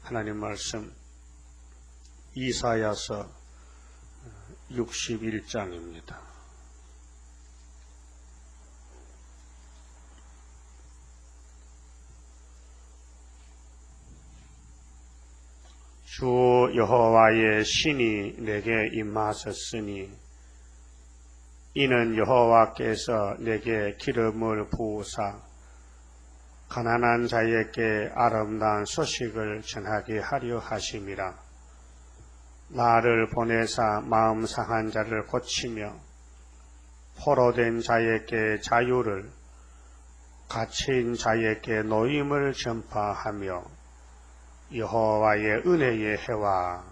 하나님 말씀 이사야서 61장입니다. 주 여호와의 신이 내게 임하셨으니 이는 여호와께서 내게 기름을 부으사 가난한 자에게 아름다운 소식을 전하게 하려 하심이라. 나를 보내사 마음 상한 자를 고치며 포로된 자에게 자유를, 갇힌 자에게 노임을 전파하며 여호와의 은혜의 해와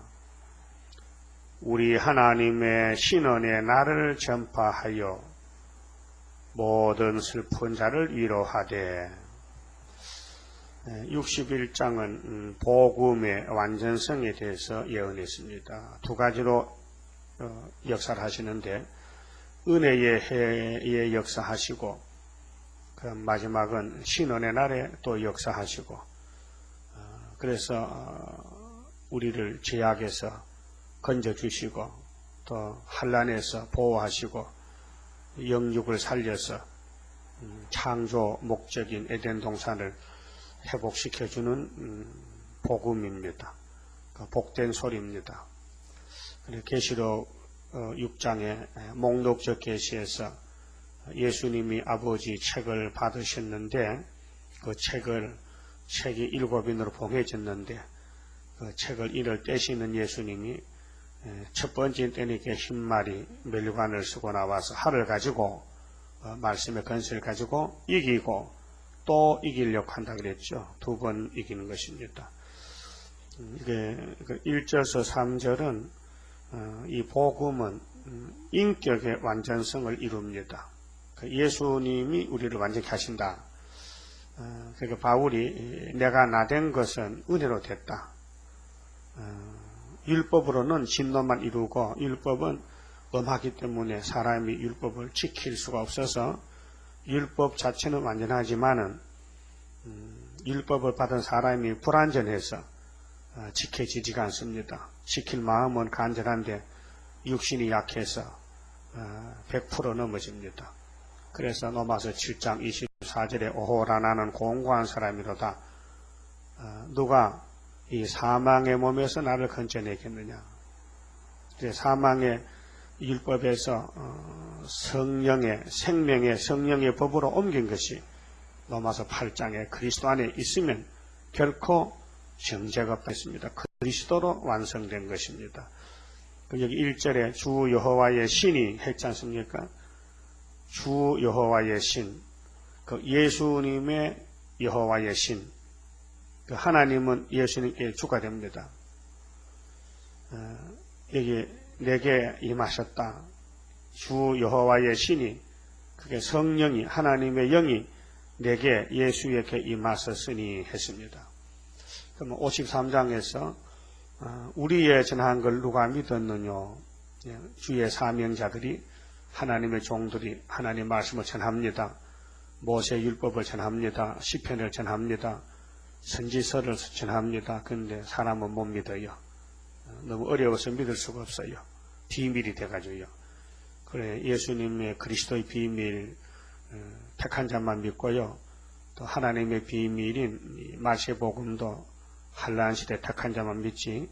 우리 하나님의 신원의 날을 전파하여 모든 슬픈 자를 위로하되. 61장은 복음의 완전성에 대해서 예언했습니다. 두 가지로 역사를 하시는데 은혜의 해에 역사하시고 그럼 마지막은 신원의 날에 또 역사하시고 그래서 우리를 죄악에서 건져주시고 또 환난에서 보호하시고 영육을 살려서 창조 목적인 에덴 동산을 회복시켜주는 복음입니다. 복된 소리입니다. 계시록 6장의 목록적 계시에서 예수님이 아버지 책을 받으셨는데 그 책이 7인으로 봉해졌는데 그 책을 이를 떼시는 예수님이 첫 번째 떼니까 흰말이 멸관을 쓰고 나와서 활을 가지고 말씀의 건설을 가지고 이기고 또 이기려고 한다 그랬죠. 2번 이기는 것입니다. 이게 1절에서 3절은 이 복음은 인격의 완전성을 이룹니다. 예수님이 우리를 완전히 하신다. 그러니까 바울이 내가 나된 것은 은혜로 됐다. 율법으로는 진노만 이루고 율법은 엄하기 때문에 사람이 율법을 지킬 수가 없어서 율법 자체는 완전하지만은 율법을 받은 사람이 불완전해서 지켜지지가 않습니다. 지킬 마음은 간절한데 육신이 약해서 100% 넘어집니다. 그래서 로마서 7장 24절에 오호라 나는 공고한 사람이로다. 누가 이 사망의 몸에서 나를 건져내겠느냐. 사망의 율법에서 성령의 생명의 성령의 법으로 옮긴 것이 로마서 8장에 그리스도 안에 있으면 결코 정죄가 없습니다. 그리스도로 완성된 것입니다. 여기 1절에 주 여호와의 신이 했지 않습니까? 주 여호와의 신, 그 예수님의 여호와의 신, 그 하나님은 예수님께 주가 됩니다. 여기 내게 임하셨다. 주 여호와의 신이, 그게 성령이, 하나님의 영이 내게 예수에게 임하셨으니 했습니다. 그럼 53장에서 우리의 전한 걸 누가 믿었느냐? 주의 사명자들이, 하나님의 종들이 하나님 말씀을 전합니다. 모세 율법을 전합니다. 시편을 전합니다. 선지서를 전합니다. 그런데 사람은 못 믿어요. 너무 어려워서 믿을 수가 없어요. 비밀이 돼가지고요. 그래, 예수님의 그리스도의 비밀, 택한 자만 믿고요. 또 하나님의 비밀인 마세복음도 환난 시대 택한 자만 믿지,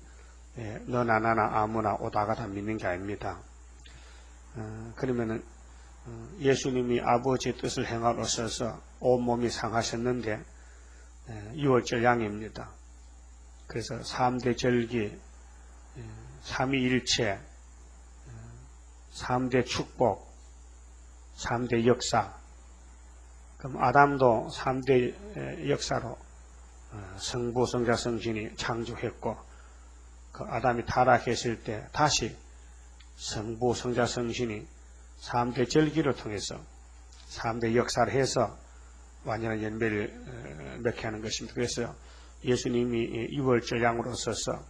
너나 나나 아무나 오다가 다 믿는 게 아닙니다. 그러면은 예수님이 아버지의 뜻을 행하러 오셔서 온몸이 상하셨는데 6월절 양입니다. 그래서 3대 절기, 삼위일체, 3대 축복, 3대 역사. 그럼 아담도 3대 역사로 성부, 성자, 성신이 창조했고, 그 아담이 타락했을 때 다시 성부, 성자, 성신이 3대 절기를 통해서 3대 역사를 해서 완전한 연배를 맺게 하는 것입니다. 그래서 예수님이 6월절 양으로 서서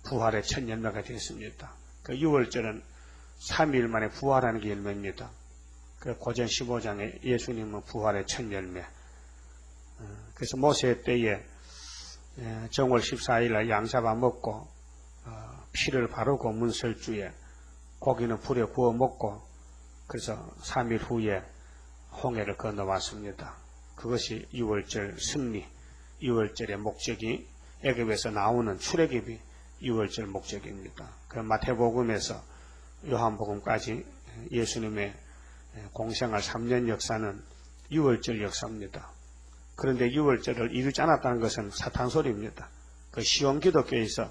부활의 첫 열매가 되었습니다. 그 6월절은 3일 만에 부활하는 게 열매입니다. 그 고전 15장에 예수님은 부활의 첫 열매. 그래서 모세 때에 정월 14일 날 양 잡아 먹고 피를 바르고 문설주에 고기는 불에 구워 먹고 그래서 3일 후에 홍해를 건너왔습니다. 그것이 6월절 승리, 6월절의 목적이 애굽에서 나오는 출애굽이 6월절 목적입니다. 그 마태복음에서 요한복음까지 예수님의 공생활 3년 역사는 6월절 역사입니다. 그런데 6월절을 이루지 않았다는 것은 사탄 소리입니다. 그 시온 기독교에서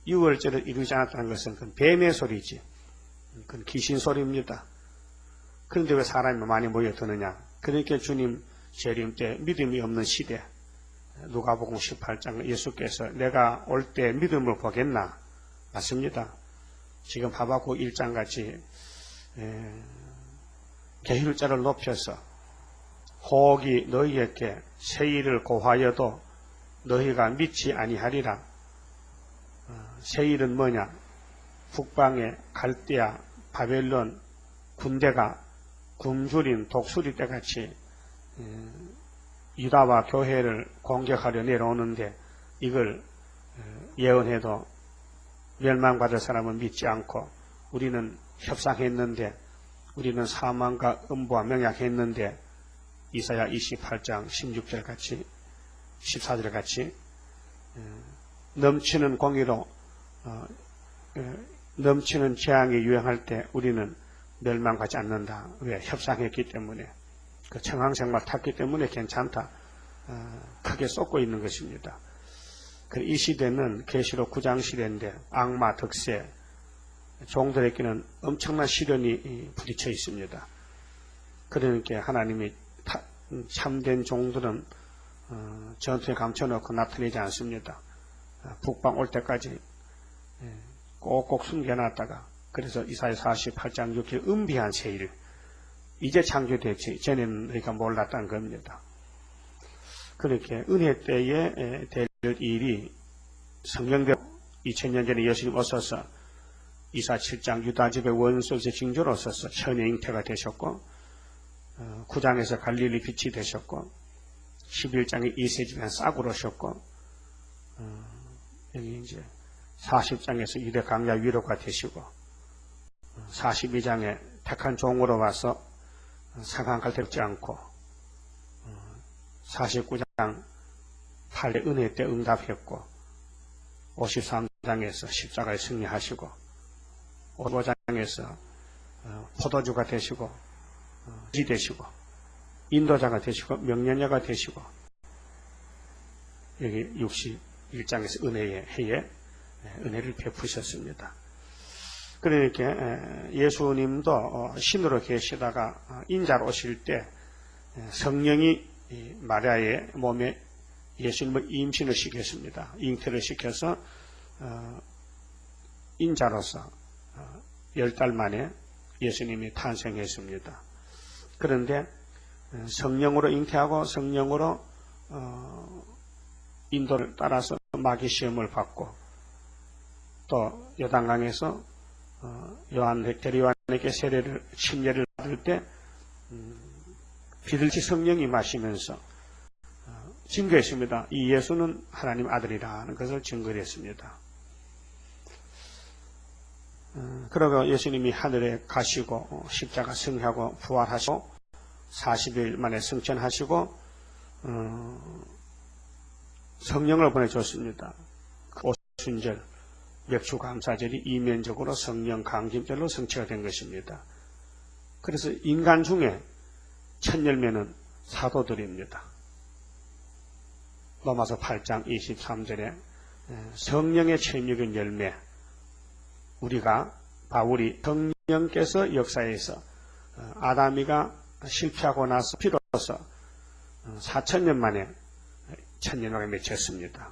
6월절을 이루지 않았다는 것은 그건 뱀의 소리지. 그건 귀신 소리입니다. 그런데 왜 사람이 많이 모여드느냐? 그러니까 주님 재림 때 믿음이 없는 시대, 누가복음 18장 예수께서 내가 올 때 믿음을 보겠나? 맞습니다. 지금 하박국 1장 같이 계율자를 높여서 혹이 너희에게 세일을 고하여도 너희가 믿지 아니하리라. 세일은 뭐냐? 북방의 갈대아, 바벨론 군대가 굶주린 독수리 때같이 유다와 교회를 공격하려 내려오는데 이걸 예언해도 멸망받을 사람은 믿지 않고 우리는 협상했는데 우리는 사망과 음부와 명약했는데 이사야 28장 16절 같이 14절 같이 넘치는 공의로 넘치는 재앙이 유행할 때 우리는 멸망하지 않는다. 왜? 협상했기 때문에 그 청항생활 탔기 때문에 괜찮다. 크게 쏟고 있는 것입니다. 이 시대는 계시록 9장 시대인데 악마 득세 종들에게는 엄청난 시련이 부딪혀 있습니다. 그러니까 하나님이 참된 종들은 전투에 감춰놓고 나타내지 않습니다. 북방 올 때까지 꼭꼭 숨겨놨다가 그래서 이사야 48장 6절 은비한 세일 이제 창조됐지 전에는 우리가 몰랐다는 겁니다. 그렇게 은혜 때에 될 일이 성경대로 2000년 전에 예수님 오셔서 이사 7장 유다집의 원수의 징조로 서서 천의 잉태가 되셨고 9장에서 갈릴리 빛이 되셨고 11장에 이세집의 싹으로 오셨고 여기 이제 40장에서 유대 강야 위로가 되시고 42장에 택한 종으로 와서 상한 갈등지 않고 49장 팔레 은혜 때 응답했고 53장에서 십자가에 승리하시고 55장에서 포도주가 되시고 지 되시고 인도자가 되시고 명령자가 되시고 여기 61장에서 은혜의 해에 은혜를 베푸셨습니다. 그러니까 예수님도 신으로 계시다가 인자로 오실 때 성령이 마리아의 몸에 예수님을 임신을 시켰습니다. 잉태를 시켜서 인자로서 10달 만에 예수님이 탄생했습니다. 그런데 성령으로 잉태하고 성령으로 인도를 따라서 마귀 시험을 받고 또 요단강에서 대리요한에게 세례를 침례를 받을 때 비둘기 성령이 마시면서 증거했습니다. 이 예수는 하나님 아들이라는 것을 증거했습니다. 그러고 예수님이 하늘에 가시고 십자가 승하고 부활하시고 40일 만에 승천하시고 성령을 보내줬습니다. 오순절 맥주감사절이 이면적으로 성령 강림절로 성취가 된 것입니다. 그래서 인간 중에 첫 열매는 사도들입니다. 로마서 8장 23절에 성령의 체육인 열매 우리가 바울이 성령께서 역사에서 아담이가 실패하고 나서 비로소 4000년 만에 천년왕에 맺혔습니다.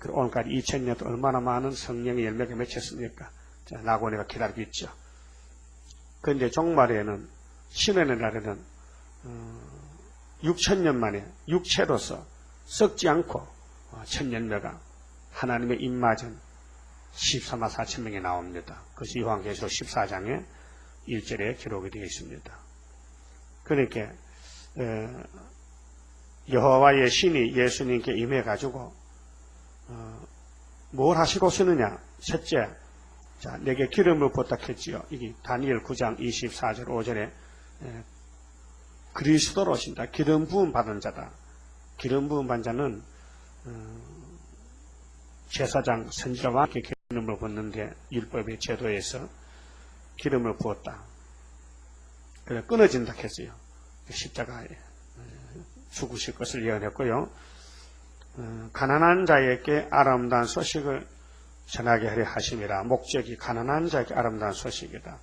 오늘까지 2000년도 얼마나 많은 성령의 열매가 맺혔습니까? 자, 나고네가 기다리고 있죠. 그런데 종말에는 신의 날에는 6000년 만에 육체로서 썩지 않고 천년매가 하나님의 입맞은 14만 4천 명이 나옵니다. 그것이 요한계시록 14장에 1절에 기록이 되어 있습니다. 그러니까 여호와의 신이 예수님께 임해가지고 뭘 하시고 쓰느냐? 셋째, 자, 내게 기름을 부탁했지요. 이게 다니엘 9장 24절 5절에 그리스도로 오신다. 기름 부음 받은 자다. 기름 부음 받은 자는 제사장 선지자와 기름을 붓는데 율법의 제도에서 기름을 부었다. 그래 끊어진다 했어요. 십자가에 죽으실 것을 예언했고요. 가난한 자에게 아름다운 소식을 전하게 하려 하심이라. 목적이 가난한 자에게 아름다운 소식이다.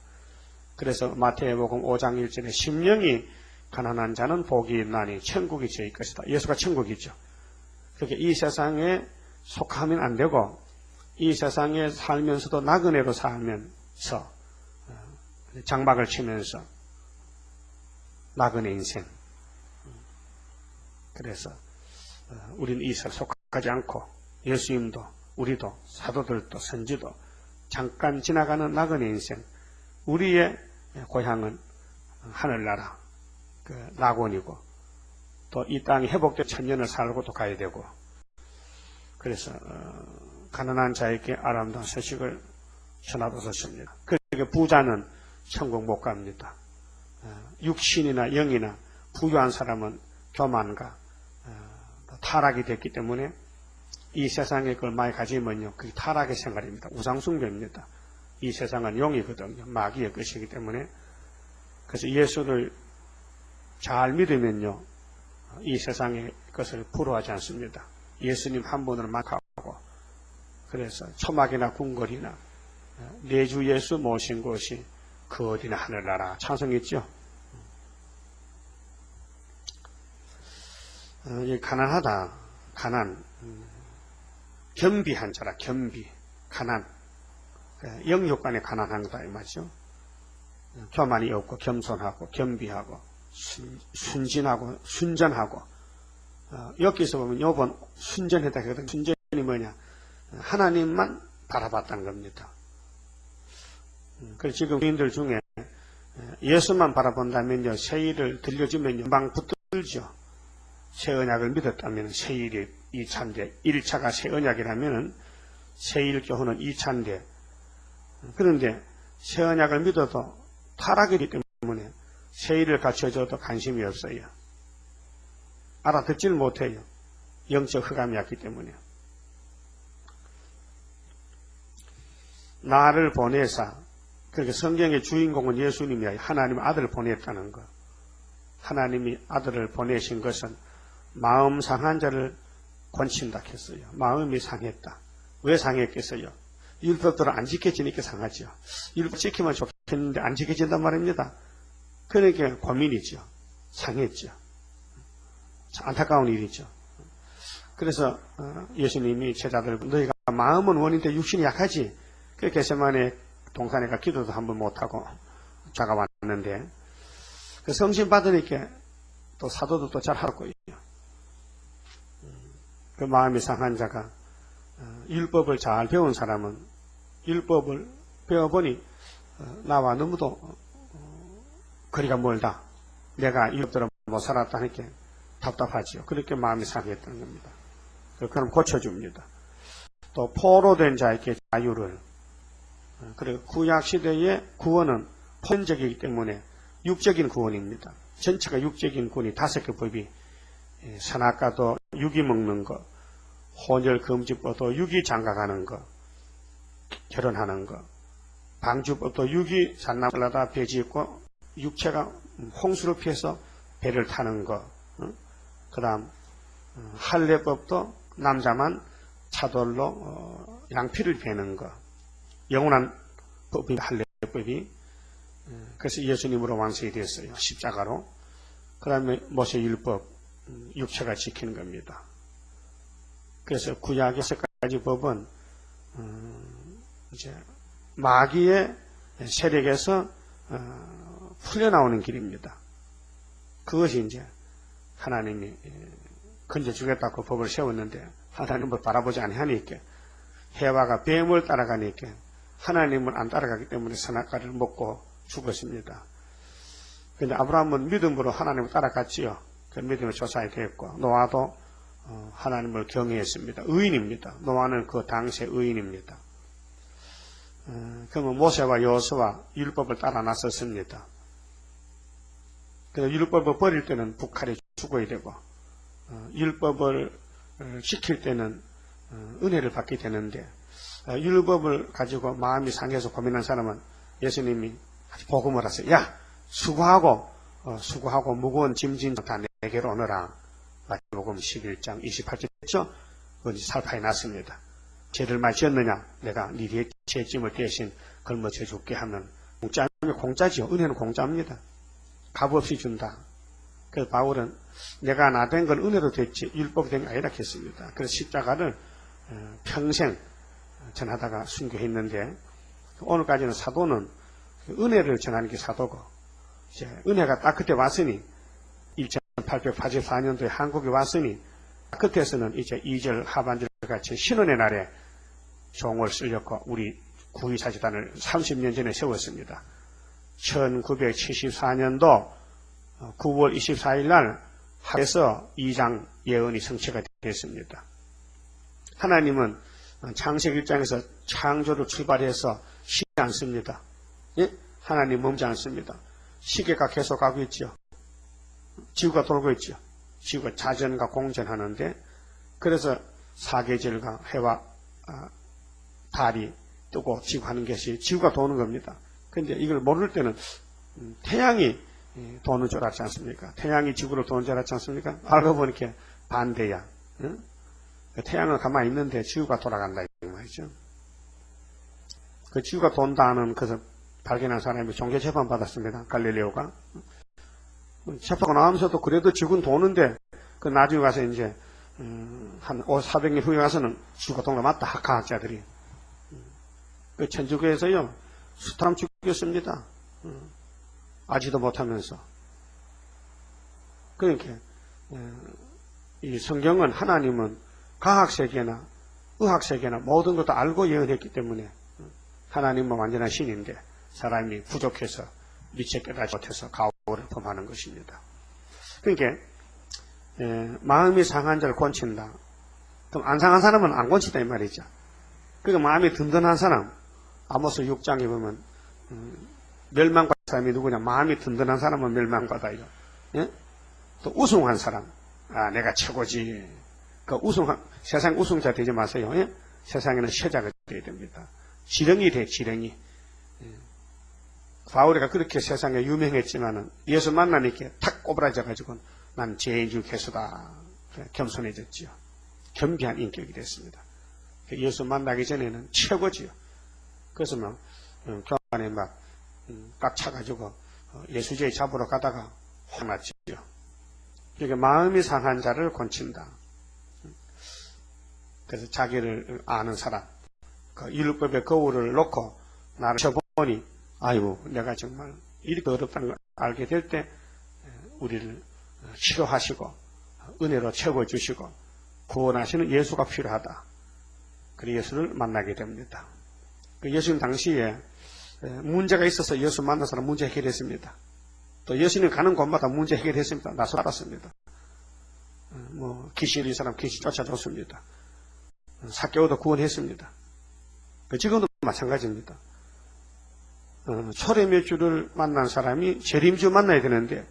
그래서 마태복음 5장 1절에 심령이 가난한 자는 복이 있나니 천국이 저희 것이다. 예수가 천국이죠. 그렇게 이 세상에 속하면 안 되고 이 세상에 살면서도 나그네로 살면서 장막을 치면서 나그네 인생. 그래서 우리는 이 세상에 속하지 않고 예수님도 우리도 사도들도 선지도 잠깐 지나가는 나그네 인생. 우리의 고향은 하늘나라 낙원이고 또 이 땅이 회복돼 천년을 살고도 가야 되고 그래서 가난한 자에게 아름다운 소식을 전하도록 그러니까 부자는 천국 못 갑니다. 육신이나 영이나 부유한 사람은 교만과 타락이 됐기 때문에 이 세상에 그걸 많이 가지면요, 그게 타락의 생활입니다. 우상숭배입니다. 이 세상은 용이거든요. 마귀의 것이기 때문에. 그래서 예수를 잘 믿으면요, 이 세상의 것을 부러워하지 않습니다. 예수님 한 분으로 막하고, 그래서 초막이나 궁궐이나 내 주 예수 모신 곳이 그 어디나 하늘나라 찬송했죠. 가난하다, 가난, 겸비한 자라, 겸비, 가난, 영육간에 가난한 거다 이 말이죠. 교만이 없고 겸손하고 겸비하고 순진하고 순전하고. 여기서 보면 요번 순전했다 그러거든요. 순전이 뭐냐? 하나님만 바라봤다는 겁니다. 그래서 지금 교인들 중에 예수만 바라본다면요, 세일을 들려주면 금방 붙들죠. 새 언약을 믿었다면 세일이 2차인데 1차가 새 언약이라면 세일 교훈은 2차인데, 그런데 새 언약을 믿어도 타락이기 때문에 세일을 갖춰줘도 관심이 없어요. 알아듣지를 못해요. 영적 흑암이 왔기 때문에. 나를 보내사, 그러니까 성경의 주인공은 예수님이야. 하나님 아들을 보냈다는 것. 하나님이 아들을 보내신 것은 마음 상한 자를 권친다 했어요. 마음이 상했다. 왜 상했겠어요? 율법대로 안 지켜지니까 상하죠. 율법 지키면 좋겠는데 안 지켜진단 말입니다. 그러니까 고민이죠. 상했죠. 안타까운 일이죠. 그래서 예수님이 제자들, 너희가 마음은 원인데 육신이 약하지. 그 겟세마네 동산에 가 기도도 한번 못하고 자가 왔는데, 그 성신 받으니까 또 사도도 또 잘 하고 있죠. 그 마음이 상한 자가, 율법을 잘 배운 사람은 율법을 배워보니 나와 너무도 거리가 멀다. 내가 율법대로 못 살았다니까 답답하지요. 그렇게 마음이 상했다는 겁니다. 그럼 고쳐줍니다. 또 포로된 자에게 자유를. 그리고 구약시대의 구원은 포인적이기 때문에 육적인 구원입니다. 전체가 육적인 구원이 5개 법이, 선악과도 육이 먹는 것, 혼혈금지법도 육이 장가가는 것, 결혼하는 것, 방주법도 육이 산나물라다 배 짓고 육체가 홍수를 피해서 배를 타는 것, 그 다음 할례법도 남자만 차돌로 양피를 베는 것, 영원한 법이 할례법이. 그래서 예수님으로 완성이 됐어요. 십자가로. 그 다음에 모세율법, 육체가 지키는 겁니다. 그래서 구약의 6가지 법은 이제 마귀의 세력에서 풀려나오는 길입니다. 그것이 이제 하나님이 건져주겠다고 법을 세웠는데 하나님을 바라보지 아니하니까, 해와가 뱀을 따라가니까 하나님을 안 따라가기 때문에 선악과를 먹고 죽었습니다. 그런데 아브라함은 믿음으로 하나님을 따라갔지요. 그 믿음의 조상이 되었고, 노아도 하나님을 경외했습니다. 의인입니다. 노아는 그 당시의 의인입니다. 그러면 모세와 여호수아 율법을 따라 나섰습니다. 그래서 율법을 버릴 때는 북한이 죽어야 되고 율법을 지킬 때는 은혜를 받게 되는데 율법을 가지고 마음이 상해서 고민한 사람은 예수님이 복음을 하세요. 야, 수고하고 무거운 짐진 다 내게로 오너라. 마태복음 11장 28절이죠. 그건 살파에 났습니다. 죄를 많이 지었느냐? 내가 네 뒤에 죄짐을 대신 걸머져 줄게 하면 공짜지요. 은혜는 공짜입니다. 값없이 준다. 그래서 바울은 내가 나 된 건 은혜로 됐지 율법이 된 게 아니라 했습니다. 그래서 십자가를 평생 전하다가 순교했는데 오늘까지는 사도는 은혜를 전하는 게 사도고 이제 은혜가 딱 그때 왔으니 1884년도에 한국에 왔으니 끝에서는 이제 2절 하반절 같이 신원의 날에 종을 쓸렸고 우리 구의사재단을 30년 전에 세웠습니다. 1974년도 9월 24일 날 하에서 2장 예언이 성취가 됐습니다. 하나님은 창세기 1장에서 창조를 출발해서 쉬지 않습니다. 예? 하나님 멈지 않습니다. 시계가 계속 가고 있죠. 지구가 돌고 있죠. 지구가 자전과 공전하는데 그래서 사계절과 해와 달이 뜨고 지구 하는 것이 지구가 도는 겁니다. 그런데 이걸 모를 때는 태양이 도는 줄 알지 않습니까? 태양이 지구를 도는 줄 알지 않습니까? 알고 보니까 반대야. 응? 태양은 가만히 있는데 지구가 돌아간다 이 말이죠. 그 지구가 돈다는 것을 발견한 사람이 종교 재판 받았습니다. 갈릴레오가. 재판하고 나오면서도 그래도 지구는 도는데 그 나중에 가서 이제 한 400년 후에 가서는 지구가 도는 거 맞다 학과학자들이. 그 천주교에서요 수타람 죽였습니다. 아지도 못하면서. 그러니까 이 성경은 하나님은 과학세계나 의학세계나 모든 것도 알고 예언했기 때문에 하나님은 완전한 신인데 사람이 부족해서 미처 깨닫지 못해서 가오를 범하는 것입니다. 그러니까 마음이 상한 자를 곤친다. 그럼 안 상한 사람은 안 곤친다 이 말이죠. 그러니까 마음이 든든한 사람 아모스 6장에 보면 멸망받은 사람이 누구냐? 마음이 든든한 사람은 멸망받아요. 예? 또 우승한 사람 내가 최고지. 그 세상 우승자 되지 마세요. 예? 세상에는 쇠자가 되어야 됩니다. 지렁이 돼, 지렁이. 바울이가 그렇게 세상에 유명했지만은 예수 만나니까 탁 꼬부라져가지고 난 죄인 중 괴수다. 겸손해졌지요. 겸비한 인격이 됐습니다. 예수 만나기 전에는 최고지요. 그래서 막 교환에 막 꽉 차가지고 예수제에 잡으러 가다가 화났지요. 그러니까 마음이 상한 자를 곤친다. 그래서 자기를 아는 사람, 그 율법의 거울을 놓고 나를 쳐보니 아이고 내가 정말 이렇게 어렵다는 걸 알게 될 때 우리를 치료하시고 은혜로 채워주시고 구원하시는 예수가 필요하다. 그래서 예수를 만나게 됩니다. 예수님 당시에 문제가 있어서 예수 만난 사람 문제 해결했습니다. 또 예수님 가는 곳마다 문제 해결했습니다. 나서 알았습니다. 귀신 이 사람 귀신 쫓아줬습니다. 삭개오도 구원했습니다. 지금도 마찬가지입니다. 초림의 주를 만난 사람이 재림주 만나야 되는데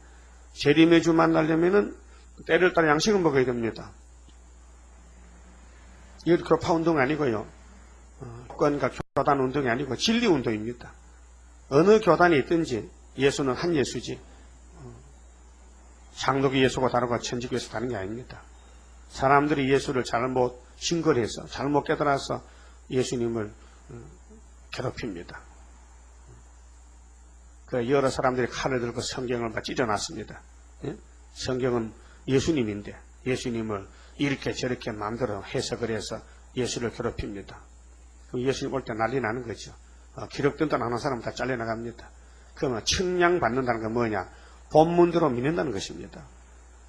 재림의 주 만나려면은 때를 따라 양식을 먹어야 됩니다. 이것도 교파 운동이 아니고요. 교권과 교단 운동이 아니고 진리 운동입니다. 어느 교단이 있든지 예수는 한 예수지 장로교 예수가 다르고 천주교 예수 다른 게 아닙니다. 사람들이 예수를 잘못 신걸해서 잘못 깨달아서 예수님을 괴롭힙니다. 여러 사람들이 칼을 들고 성경을 막 찢어놨습니다. 성경은 예수님인데 예수님을 이렇게 저렇게 마음대로 해석을 해서 예수를 괴롭힙니다. 그럼 예수님 올 때 난리 나는 거죠. 기록된다 나는 사람 다 잘려나갑니다. 그러면 측량받는다는 건 뭐냐? 본문대로 믿는다는 것입니다.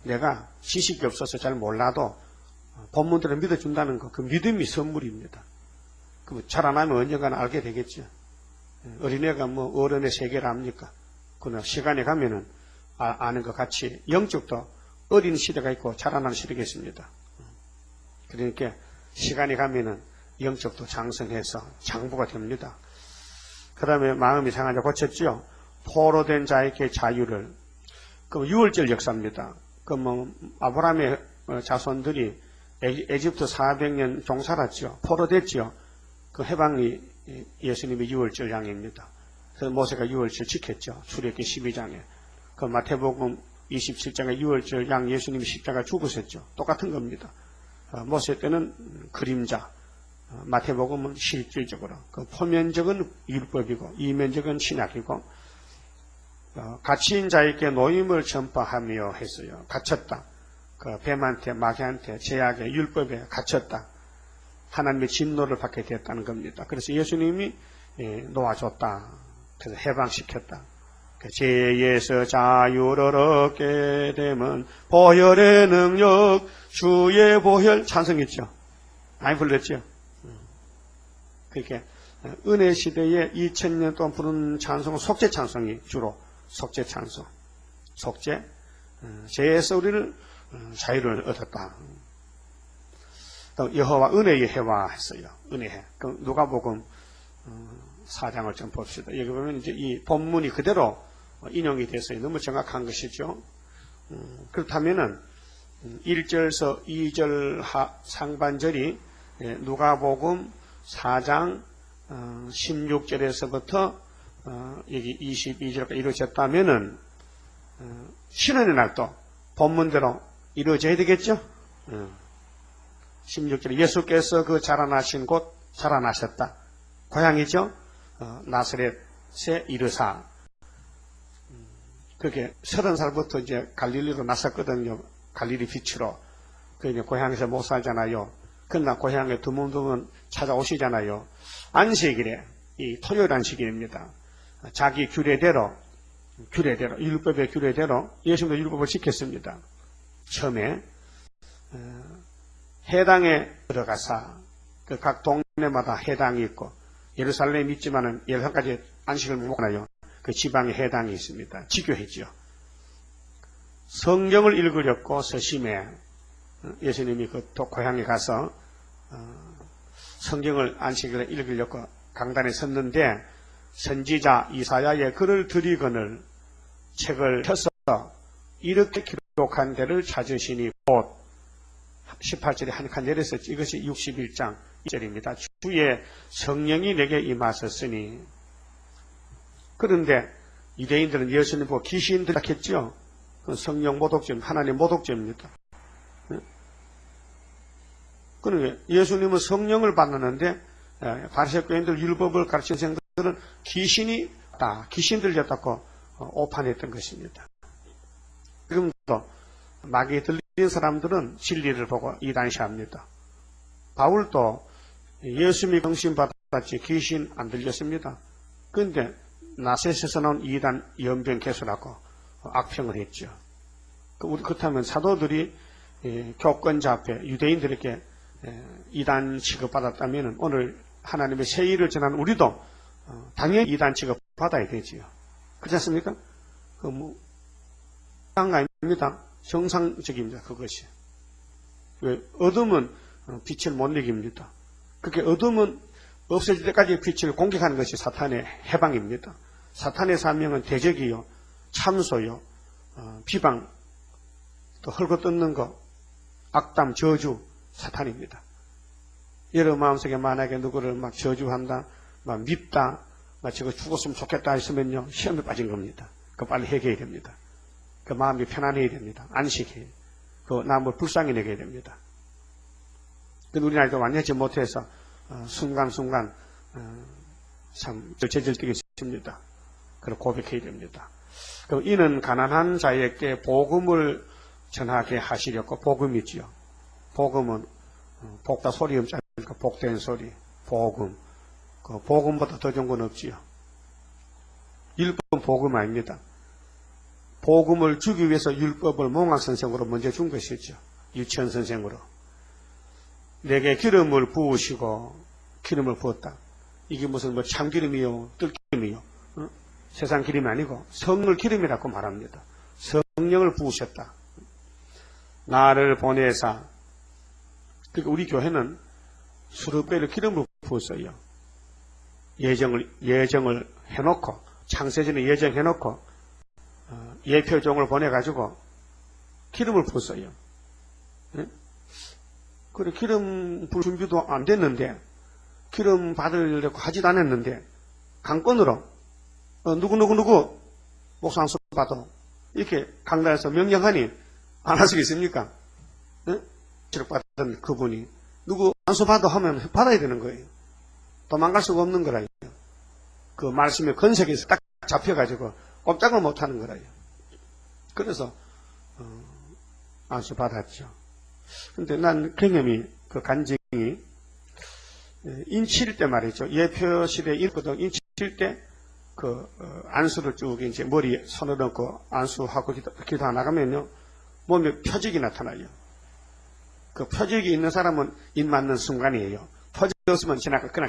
내가 지식이 없어서 잘 몰라도 본문대로 믿어준다는 거, 그 믿음이 선물입니다. 그럼 자라나면 언젠가는 알게 되겠죠. 어린애가 어른의 세계를 압니까? 그러나 시간에 가면은 아는 것 같이 영적도 어린 시대가 있고 자라나는 시대가 있습니다. 그러니까 시간이 가면은 영적도 장성해서 장부가 됩니다. 그 다음에 마음이 상하자 고쳤지요. 포로된 자에게 자유를. 그 유월절 역사입니다. 그 뭐 아브라함의 자손들이 에집트 400년 종살았죠. 포로됐죠. 그 해방이 예수님의 유월절 양입니다. 그래서 모세가 유월절 지켰죠. 출애굽기 12장에. 그 마태복음 27장에 유월절 양 예수님이 십자가 죽으셨죠. 똑같은 겁니다. 모세 때는 그림자, 마태복음은 실질적으로. 그 표면적은 율법이고 이면적은 신약이고 갇힌 자에게 노임을 전파하며 했어요. 갇혔다. 그 뱀한테 마귀한테 제약에 율법에 갇혔다. 하나님의 진노를 받게 됐다는 겁니다. 그래서 예수님이 놓아줬다. 그래서 해방시켰다. 죄에서 자유를 얻게 되면 보혈의 능력 주의 보혈 찬송했죠. 많이 불렀죠. 그렇게 은혜 시대에 2000년 동안 부른 찬송은 속죄 찬송이 주로 속죄 찬송. 속죄 죄에서 우리를 자유를 얻었다. 또 여호와 은혜의 해와 했어요. 은혜해. 그럼 누가복음 4장을 좀 봅시다. 여기 보면 이제 이 본문이 그대로 인용이 돼서 너무 정확한 것이죠. 그렇다면은 1절에서 2절 상반절이 누가복음 4장 16절에서부터 여기 22절까지 이루어졌다면은 신원의 날도 본문대로 이루어져야 되겠죠. 16절에 예수께서 그 자라나신 곳 자라나셨다. 고향이죠. 나사렛에 이르사. 그렇게 30살부터 이제 갈릴리로 나섰거든요. 갈릴리 빛으로. 그 이제 고향에서 못 살잖아요. 그러나 고향에 드문드문 찾아오시잖아요. 안식일에, 이 토요일 안식일입니다. 자기 규례대로, 율법의 규례대로 예수님도 율법을 지켰습니다. 처음에, 해당에 들어가서, 그 각 동네마다 해당이 있고, 예루살렘이 있지만은 11가지 안식을 못 하나요. 그 지방에 해당이 있습니다. 지교했죠. 성경을 읽으려고 서심해 예수님이 그 고향에 가서 성경을 안식일에 읽으려고 강단에 섰는데 선지자 이사야의 글을 들이거늘 책을 펴서 이렇게 기록한 데를 찾으시니 곧 18절에 한 칸 내렸었지. 이것이 61장 2절입니다. 주의 성령이 내게 임하셨으니. 그런데 유대인들은 예수님 보고 귀신들 했죠. 성령 모독죄, 하나님 모독죄입니다. 그러니까 예수님은 성령을 받았는데 바리새교인들 율법을 가르치는 생들은 귀신이 다 귀신들이었다고 오판했던 것입니다. 지금도 마귀에 들린 사람들은 진리를 보고 이단시합니다. 바울도 예수님이 경신받았지 귀신 안 들렸습니다. 그런데 나셋에서 나온 이단 연변개수라고 악평을 했죠. 그렇다면 사도들이 교권자 앞에 유대인들에게 이단 취급받았다면 오늘 하나님의 새 일을 전하는 우리도 당연히 이단 취급받아야 되지요. 그렇지 않습니까? 아닙니다. 정상적입니다. 그것이. 왜? 어둠은 빛을 못 이깁니다. 그렇게 어둠은 없어질 때까지 빛을 공격하는 것이 사탄의 해방입니다. 사탄의 사명은 대적이요, 참소요, 비방, 또 헐고 뜯는 거, 악담, 저주, 사탄입니다. 여러분 마음속에 만약에 누구를 막 저주한다, 막 밉다, 막 저거 죽었으면 좋겠다 했으면요, 시험에 빠진 겁니다. 그거 빨리 해결해야 됩니다. 그 마음이 편안해야 됩니다. 안식해야. 그 남을 불쌍히 내게 됩니다. 근데 우리나라도 완전히 못해서 순간순간 참 절제절되게 있습니다. 그걸 고백해야 됩니다. 그럼 이는 가난한 자에게 복음을 전하게 하시려고 복음이지요. 복음은 복다 소리 없지 않습니까? 복된 소리, 복음. 그 복음보다 더 좋은 건 없지요. 율법은 복음 아닙니다. 복음을 주기 위해서 율법을 몽학선생으로 먼저 준 것이죠. 유치원 선생으로. 내게 기름을 부으시고 기름을 부었다. 이게 무슨 뭐 참기름이요, 뜰기름이요. 세상 기름이 아니고 성을 기름이라고 말합니다. 성령을 부으셨다. 나를 보내사 그러니까 우리 교회는 수르베를 기름으로 부었어요. 예정을 해놓고, 창세전에 예정해놓고, 예표종을 보내가지고, 기름을 부었어요. 네? 그래, 기름 불 준비도 안 됐는데, 기름 받으려고 하지도 않았는데, 강권으로, 누구, 목사 안수 받아. 이렇게 강단에서 명령하니, 안 할 수 있습니까? 네? 지적받은 그분이, 누구 안수 받아 하면 받아야 되는 거예요. 도망갈 수가 없는 거라요. 그 말씀의 건색에서 딱 잡혀가지고, 꼼짝을 못 하는 거라요. 그래서, 안수 받았죠. 근데 난 경험이, 그 간증이, 인칠 때 말이죠. 예표실에 있거든. 인칠 때, 안수를 쭉 이제 머리에 손을 얹고 안수하고 기도하 나가면요. 몸에 표적이 나타나요. 그 표적이 있는 사람은 입 맞는 순간이에요. 표적이 없으면 그냥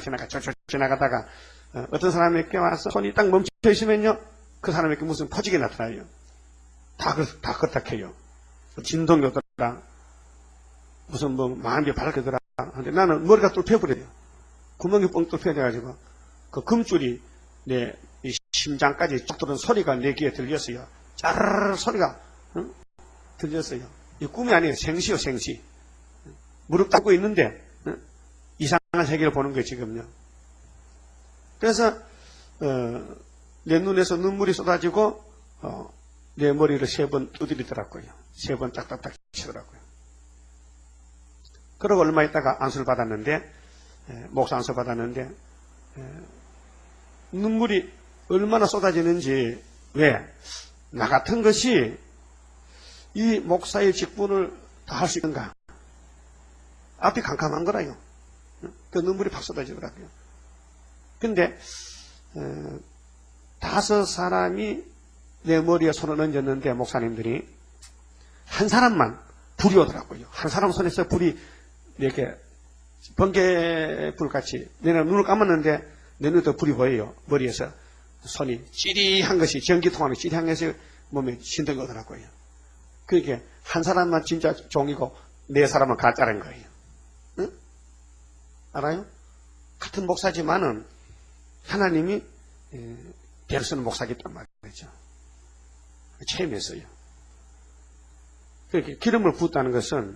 지나가다가, 어떤 사람에게 와서 손이 딱 멈춰 있으면요. 그 사람에게 무슨 표적이 나타나요. 다 그렇다 해요. 진동이 오더라. 무슨 마음이 밝거더라. 근데 나는 머리가 뚫혀버려요. 구멍이 뻥 뚫혀져가지고, 그 금줄이 내 이 심장까지 쭉 들은 소리가 내 귀에 들렸어요. 짜르르 소리가, 들렸어요. 이 꿈이 아니에요. 생시요, 생시. 무릎 닦고 있는데, 이상한 세계를 보는 거예요, 지금요. 그래서, 내 눈에서 눈물이 쏟아지고, 내 머리를 3번 두드리더라고요. 3번 딱딱딱 치더라고요. 그러고 얼마 있다가 안수를 받았는데, 목사 안수 받았는데, 눈물이 얼마나 쏟아지는지, 왜? 나 같은 것이 이 목사의 직분을 다 할 수 있는가? 앞이 캄캄한 거라요. 그 눈물이 팍 쏟아지더라고요. 근데, 5 사람이 내 머리에 손을 얹었는데, 목사님들이, 한 사람만 불이 오더라고요. 한 사람 손에서 불이 이렇게 번개불같이, 내가 눈을 감았는데, 내 눈에도 불이 보여요. 머리에서. 손이 찌리한 것이, 전기통하는 찌리한 것이 몸에 신동이 오더라고요. 그렇게 한 사람만 진짜 종이고 4 사람은 가짜라는 거예요. 응? 알아요? 같은 목사지만은 하나님이 대로 쓰는 목사겠단 말이죠. 체험했어요. 그렇게 기름을 붓다는 것은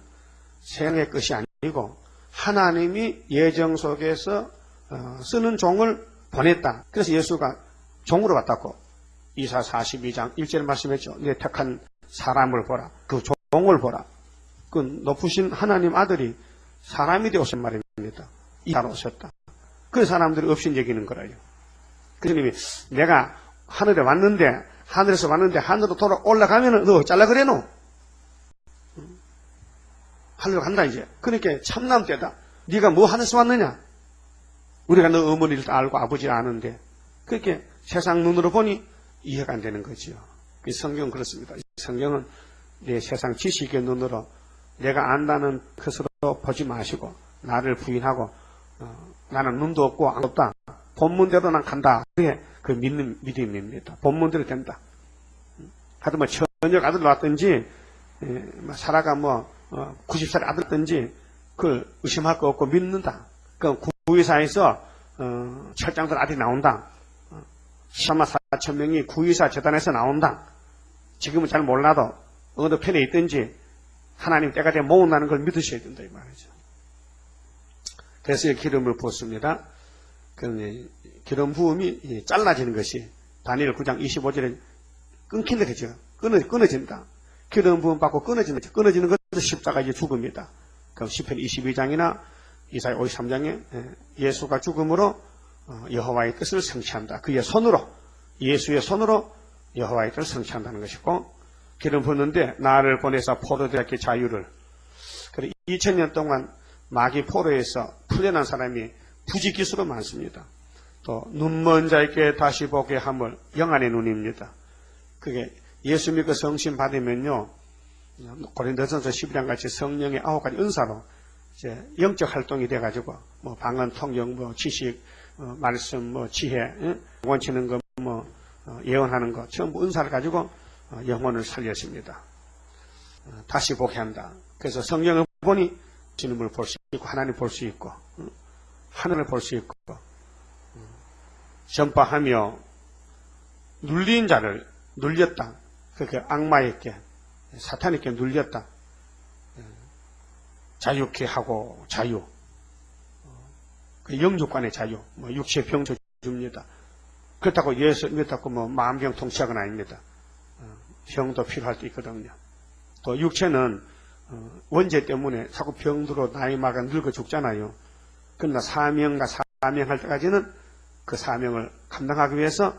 세상의 것이 아니고 하나님이 예정 속에서 쓰는 종을 보냈다. 그래서 예수가 종으로 왔다고 이사 42장 1절에 말씀했죠. 내 택한 사람을 보라. 그 종을 보라. 그 높으신 하나님 아들이 사람이 되어오신 말입니다. 이사로 오셨다. 그 사람들이 없인 얘기는 거라요. 그러님이 내가 하늘에서 왔는데 하늘로 돌아 올라가면은 너 잘라 그래노? 하늘로 간다 이제. 그러니까 참남 때다. 네가 뭐 하늘에서 왔느냐? 우리가 너 어머니를 알고 아버지를 아는데 그렇게 세상 눈으로 보니 이해가 안 되는 거지요. 이 성경은 그렇습니다. 이 성경은 내 세상 지식의 눈으로 내가 안다는 것으로 보지 마시고 나를 부인하고 나는 눈도 없고 안 없다. 본문대로 난 간다. 그게 그 믿는 믿음입니다. 본문대로 된다. 하여튼 뭐 저녁 아들 낳았든지 사라가 90살 아들든지 그걸 의심할 거 없고 믿는다. 그 구의사에서 철장들 아들이 나온다. 14만 4천 명이 구의사 재단에서 나온다. 지금은 잘 몰라도 어느 편에 있든지 하나님 때가 되면 모은다는 걸 믿으셔야 된다 이 말이죠. 그래서 기름을 부었습니다. 기름 부음이 잘라지는 것이 다니엘 9장 25절에 끊긴다 그죠. 끊어진다. 기름 부음 받고 끊어지는 것도 십자가 이제 죽음이다. 그럼 시편 22장이나 이사야 53장에 예수가 죽음으로 여호와의 뜻을 성취한다. 그의 손으로 예수의 손으로 여호와의 뜻을 성취한다는 것이고 기름 부었는데 나를 보내서 포로되었기 자유를. 그래 2000년 동안 마귀 포로에서 풀려난 사람이 부지기수로 많습니다. 또 눈먼 자에게 다시 보게 함을 영안의 눈입니다. 그게 예수 믿고 성신 받으면요 고린도전서 11장 같이 성령의 9가지 은사로 이제 영적 활동이 돼가지고 방언, 통역, 지식, 말씀, 지혜, 원치는 거, 예언하는 거 전부 은사를 가지고 영혼을 살렸습니다. 다시 보게 한다. 그래서 성경을 보니 예수님을 볼 수 있고 하나님 볼 수 있고 하늘을 볼 수 있고 전파하며 눌린 자를 눌렸다. 그렇게 악마에게 사탄에게 눌렸다. 자유케 하고 자유. 그 영주관의 자유. 육체 병조 줍니다. 그렇다고 예수 믿었다고 만병 통치하건 아닙니다. 병도 필요할 때 있거든요. 또 육체는 원죄 때문에 자꾸 병들어 나이 먹어 늙어 죽잖아요. 그러나 사명할 때까지는 그 사명을 감당하기 위해서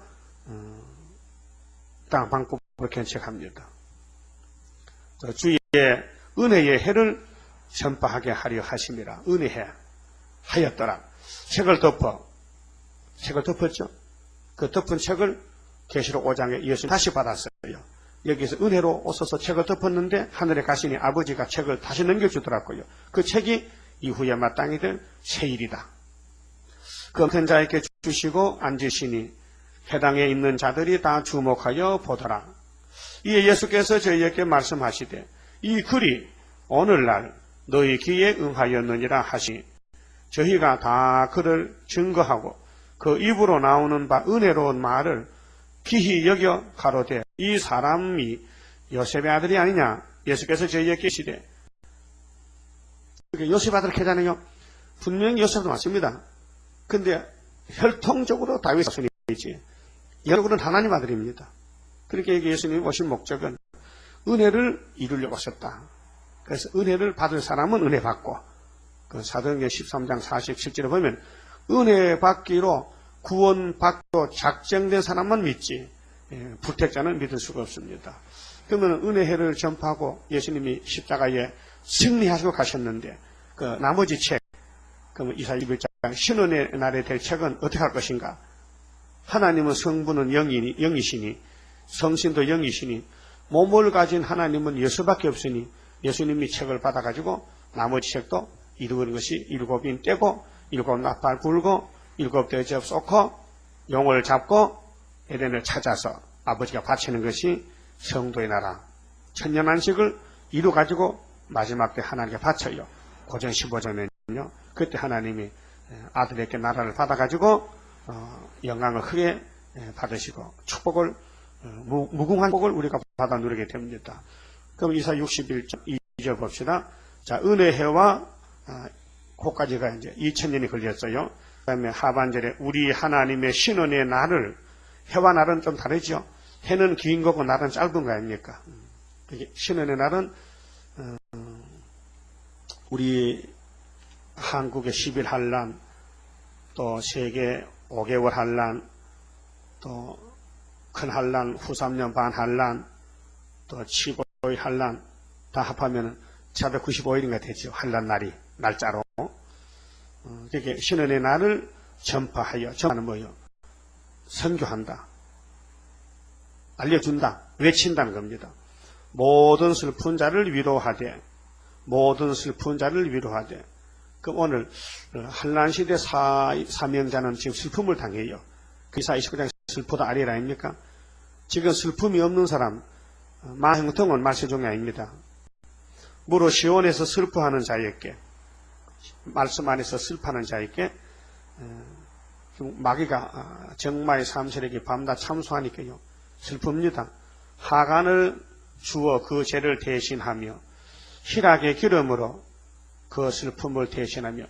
땅 방법으로 견책합니다. 주의 은혜의 해를 전파하게 하려 하심이라. 은혜해 하였더라. 책을 덮었죠. 그 덮은 책을 계시록 5장에 예수님 다시 받았어요. 여기서 은혜로 오셔서 책을 덮었는데 하늘에 가시니 아버지가 책을 다시 넘겨주더라고요. 그 책이 이후에 마땅히 될 세일이다. 그 엄한 자에게 주시고 앉으시니 해당에 있는 자들이 다 주목하여 보더라. 이에 예수께서 저희에게 말씀하시되 이 글이 오늘날 너희 귀에 응하였느니라 하시니 저희가 다 그를 증거하고 그 입으로 나오는 바 은혜로운 말을 기히 여겨 가로되 이 사람이 요셉의 아들이 아니냐. 예수께서 저희에게 계시되 요셉 아들 계잖아요. 분명히 요셉도 맞습니다. 근데 혈통적으로 다윗 자손이지 영적으로는 하나님 아들입니다. 그렇게 예수님이 오신 목적은 은혜를 이루려고 오셨다. 그래서 은혜를 받을 사람은 은혜 받고 그 사도행전 13장 47절에 보면 은혜 받기로 구원받고 작정된 사람만 믿지 불택자는 믿을 수가 없습니다. 그러면 은혜를 전파하고 예수님이 십자가에 승리하시고 가셨는데 그 나머지 책 그러면 이사야 21장 신원의 날에 될 책은 어떻게 할 것인가? 하나님은 성부는 영이시니 성신도 영이시니 몸을 가진 하나님은 예수밖에 없으니 예수님이 책을 받아가지고 나머지 책도 이루는 것이 일곱인 떼고 일곱 나팔 불고 일곱 대접 쏟고 용을 잡고 에덴을 찾아서 아버지가 바치는 것이 성도의 나라 천년안식을 이루가지고 마지막 때 하나님께 바쳐요. 고전 15장에는요. 그때 하나님이 아들에게 나라를 받아가지고 영광을 크게 받으시고 축복을 무궁한 복을 우리가 받아 누리게 됩니다. 그럼 이사야 61장 2절 봅시다. 자, 은혜해와 거기까지가 이제 2000년이 걸렸어요. 그 다음에 하반절에 우리 하나님의 신원의 날을 해와 날은 좀 다르죠. 해는 긴 거고 날은 짧은 거 아닙니까? 신원의 날은 우리 한국의 10일 한란, 또 세계 5개월 한란, 또 큰 한란, 후 3년 반 한란, 또 15일 한란 다 합하면 495일인가 되죠. 한란 날이 날짜로. 그렇게 신원의 날을 전파하여 전파는 뭐예요? 선교한다. 알려준다. 외친다는 겁니다. 모든 슬픈 자를 위로하되 모든 슬픈 자를 위로하되 그럼 오늘 한란시대 사명자는 지금 슬픔을 당해요. 그 이사야 29장 슬프다 아리라 아닙니까? 지금 슬픔이 없는 사람 마형통은 말세종이 아닙니다. 무로 시온에서 슬퍼하는 자에게 말씀 안에서 슬퍼하는 자에게 마귀가 정마의 삼세력이 밤낮 참수하니까요. 슬픕니다. 하간을 주어 그 죄를 대신하며 희락의 기름으로 그 슬픔을 대신하며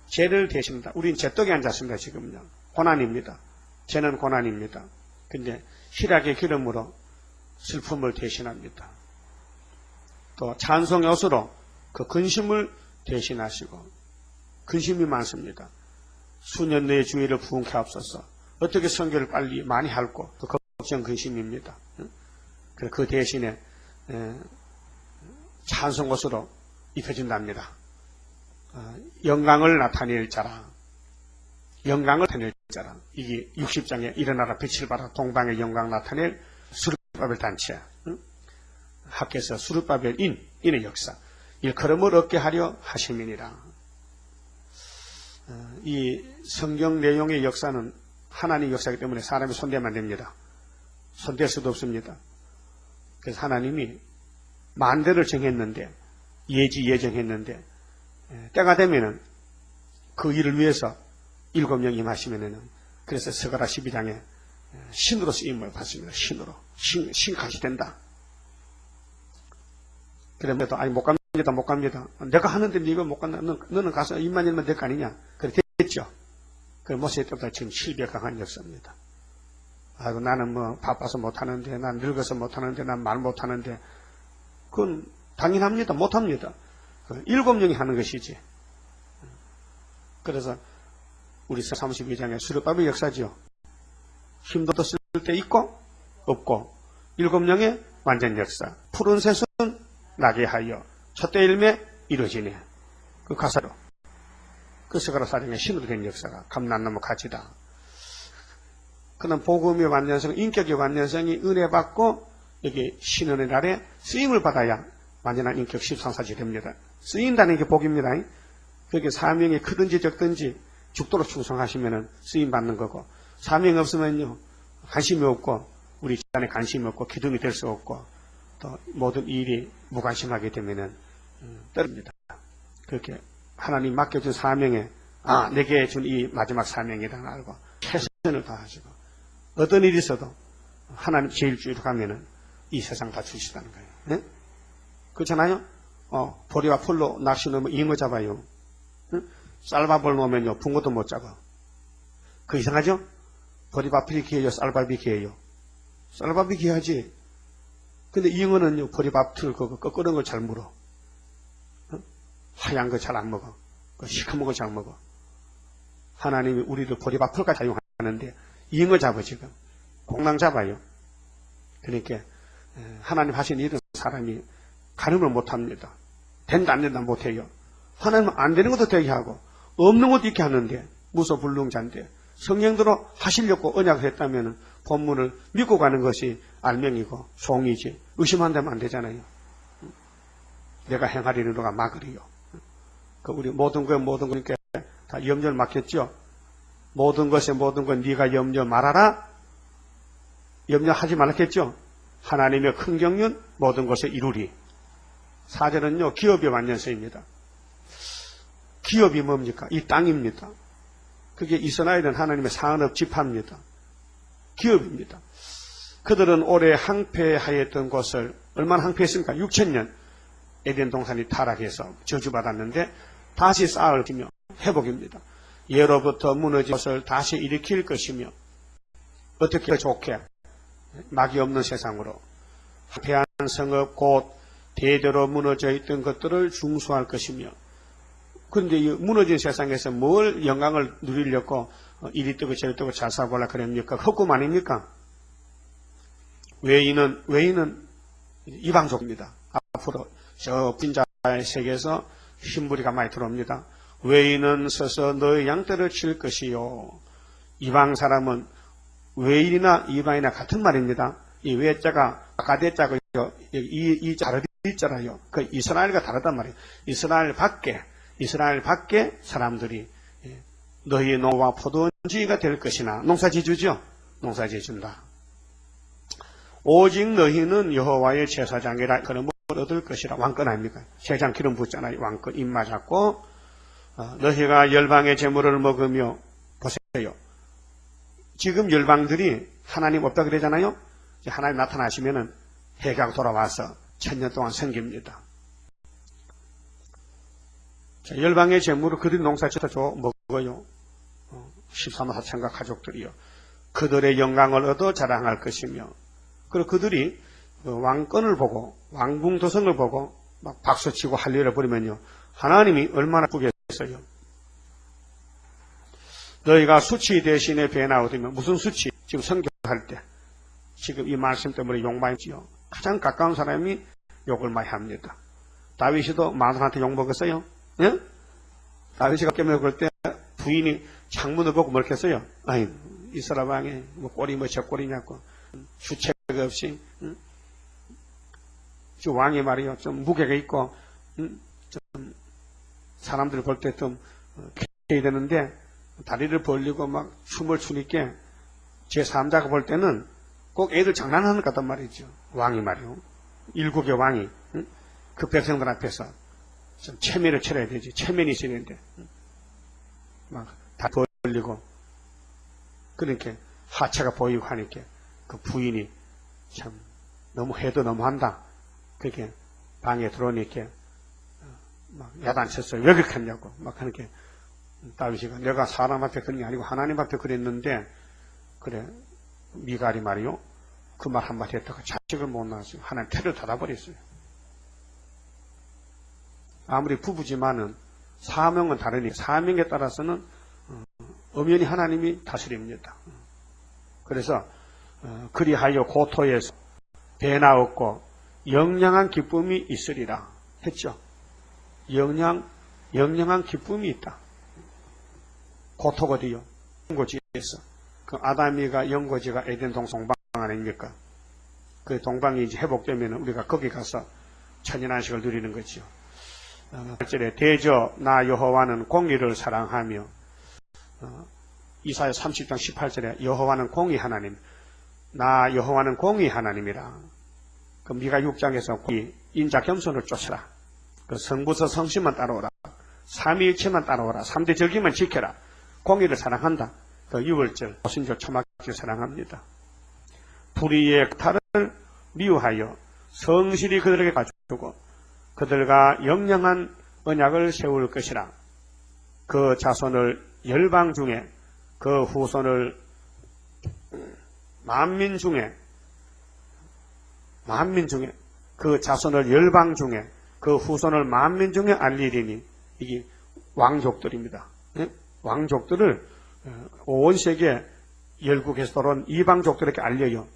죄를 대신한다. 우린 죄떡에 앉았습니다. 지금요. 고난입니다. 죄는 고난입니다. 근데 희락의 기름으로 슬픔을 대신합니다. 또 찬송의 옷으로 그 근심을 대신하시고 근심이 많습니다. 수년 내에 주의를 부흥케 하옵소서. 어떻게 선교를 빨리 많이 할고 그 걱정 근심입니다. 그 대신에 찬송 옷으로 입혀진답니다. 영광을 나타낼 자라. 영광을 나타낼 자라. 이게 60장에 일어나라 빛을 발하 동방의 영광 나타낼 수르바벨 단체. 학교에서 수르바벨 인의 역사. 일컬음을 얻게 하려 하심이니라. 이 성경 내용의 역사는 하나님 역사이기 때문에 사람이 손대면 안 됩니다. 손댈 수도 없습니다. 그래서 하나님이 만대를 정했는데 예정했는데 때가 되면은 그 일을 위해서 7명 임하시면은 그래서 스가랴 12장에 신으로 쓰임을 받습니다. 신으로. 신같이 된다. 그러면서 아니 못 갑니다. 못 갑니다. 내가 하는데 네가 못 간다. 너는 가서 입만 열면 될 거 아니냐. 그래 됐죠. 그 모세 때부터 지금 700강한 역사입니다. 아이고 나는 뭐 바빠서 못하는데 난 늙어서 못하는데 난 말 못하는데 그건 당연합니다. 못합니다. 7명이 하는 것이지. 그래서 우리 32장의 수르바벨 역사지요. 힘도 쓸 때 있고 없고 7명의 완전 역사. 푸른 셋은 나게 하여 첫대 일매 이루어지네. 그 가사로. 그 스가랴 사장의 신으로 된 역사가 감람나무 가지다. 그는 복음의 완전성, 인격의 완전성이 은혜 받고 여기 신원의 날에 쓰임을 받아야 완전한 인격 13사지 됩니다. 쓰인다는 게 복입니다. 그게 사명이 크든지 적든지 죽도록 충성하시면은 쓰임 받는 거고, 사명이 없으면요 관심이 없고 우리 집안에 관심이 없고 기둥이 될 수 없고 또 모든 일이 무관심하게 되면은 떨어집니다. 그렇게 하나님 맡겨준 사명에 내게 준 이 마지막 사명이다 알고 최선을 다하시고 어떤 일이 있어도 하나님 제일주의로 가면은 이 세상 다 주시다는 거예요. 네? 그렇잖아요? 보리와 풀로 낚시 놓으면 잉어 잡아요. 응? 쌀밥을 놓으면요 붕어도 못 잡아. 그 이상하죠? 보리밥이 귀해요? 쌀밥이 귀해요? 쌀밥이 귀하지. 근데 잉어는요 보리밥 틀 그거 끄끄러운 걸 잘 물어. 응? 하얀 거 잘 안 먹어. 시커먼 거 잘 먹어. 하나님이 우리를 보리밥 풀까지 사용하는데 잉어 잡아 지금. 공랑 잡아요. 그러니까 하나님 하신 일은 사람이 가늠을 못합니다. 된다 안 된다 못해요. 하나님은 안 되는 것도 되게 하고 없는 것도 있게 하는데 무소불능자인데 성령대로 하시려고 언약을 했다면 본문을 믿고 가는 것이 알명이고 송이지 의심한다면 안 되잖아요. 내가 행하리로가 막으리요. 우리 모든 거니까 다 염려를 맡겼죠. 모든 것에 모든 것 네가 염려 말아라. 염려하지 말았겠죠. 하나님의 큰 경륜 모든 것에 이루리. 4절은요 기업의 완전성입니다. 기업이 뭡니까? 이 땅입니다. 그게 이스라엘은 하나님의 산업 지파입니다. 기업입니다. 그들은 올해 항폐하였던 것을 얼마나 항폐했습니까? 6,000년 에덴 동산이 타락해서 저주받았는데 다시 쌓을 것이며 회복입니다. 예로부터 무너진 것을 다시 일으킬 것이며 어떻게 좋게 막이 없는 세상으로 항폐한 성읍 곧 대대로 무너져 있던 것들을 중수할 것이며 그런데 이 무너진 세상에서 뭘 영광을 누리려고 이리 뜨고 저리 뜨고 잘 살아보려 그럽니까? 헛꿈 아닙니까? 외인은 이방족입니다. 앞으로 저 빈자의 세계에서 흰부리가 많이 들어옵니다. 외인은 서서 너의 양떼를 칠 것이요. 이방 사람은 외인이나 이방이나 같은 말입니다. 이 외자가 아가대자고요. 이 자르디자라요. 그 이스라엘과 다르단 말이에요. 이스라엘 밖에 사람들이 너희의 노와 포도원지가 될 것이나 농사지주죠. 농사지준다. 오직 너희는 여호와의 제사장이라 그런 걸 얻을 것이라. 왕권 아닙니까? 세장 기름 붓잖아요. 왕권 입 맞았고 너희가 열방의 제물을 먹으며 보세요. 지금 열방들이 하나님 없다 그러잖아요. 하나님 나타나시면은 해가 돌아와서 1000년 동안 섬깁니다. 자, 열방의 제물을 그들이 농사지어서 먹어요. 13만 4천가 가족들이요. 그들의 영광을 얻어 자랑할 것이며 그리고 그들이 왕권을 보고 왕궁도성을 보고 막 박수치고 할례를 부리면요. 하나님이 얼마나 부겠어요. 너희가 수치 대신에 배나 얻으면 무슨 수치? 지금 선교할 때 지금 이 말씀 때문에 욕 많이 지요. 가장 가까운 사람이 욕을 많이 합니다. 다윗이도 마누라한테 욕 먹었어요. 예? 다윗이가 깨먹을 때 부인이 창문을 보고 뭘 했어요? 아이 이스라엘 왕이 뭐 꼴이 뭐 저꼴이냐고 주책 없이 왕이 말이요 좀 무게가 있고 좀 사람들 볼 때 좀 해야 되는데 다리를 벌리고 막 춤을 추니까 제 3자가 볼 때는 꼭 애들 장난하는 것 같단 말이죠. 왕이 말이요. 일국의 왕이 그 백성들 앞에서 좀 체면을 차려야 되지. 체면이 있어야 되는데. 막 다 벌리고. 그러니까 하체가 보이고 하니까 그 부인이 참 너무 해도 너무한다. 그렇게 방에 들어오니까 막 야단쳤어요. 왜 그렇게 했냐고. 막 하니까 다윗이가 내가 사람 앞에 그런 게 아니고 하나님 앞에 그랬는데 그래 미갈이 말이요. 그 말 한마디 했다가 자식을 못 낳았어요. 하나님 태를 닫아버렸어요. 아무리 부부지만은 사명은 다르니 사명에 따라서는 엄연히 하나님이 다스립니다. 그래서 그리하여 고토에서 배나 얻고 영영한 기쁨이 있으리라 했죠. 영영한 기쁨이 있다. 고토거리요. 연고지에서 그 아담이가 연고지가 에덴 동방 아닙니까? 그 동방이 이제 회복되면 우리가 거기 가서 천연안식을 누리는 거죠. 8절에 대저 나 여호와는 공의를 사랑하며 이사야 30장 18절에 여호와는 공의 하나님 나 여호와는 공의 하나님이라. 그 미가 6장에서 인자 겸손을 쫓아라. 그 성부서 성심만 따라오라. 삼위일체만 따라오라. 3대 절기만 지켜라. 공의를 사랑한다. 그 6월절 오순절 초막절 사랑합니다. 불의의 탈을 미워하여 성실히 그들에게 가주고 그들과 영영한 언약을 세울 것이라. 그 자손을 열방 중에 그 후손을 만민 중에 그 자손을 열방 중에 그 후손을 만민 중에 알리리니 이게 왕족들입니다. 네? 왕족들을 온 세계 열국에서 돌아온 이방족들에게 알려요.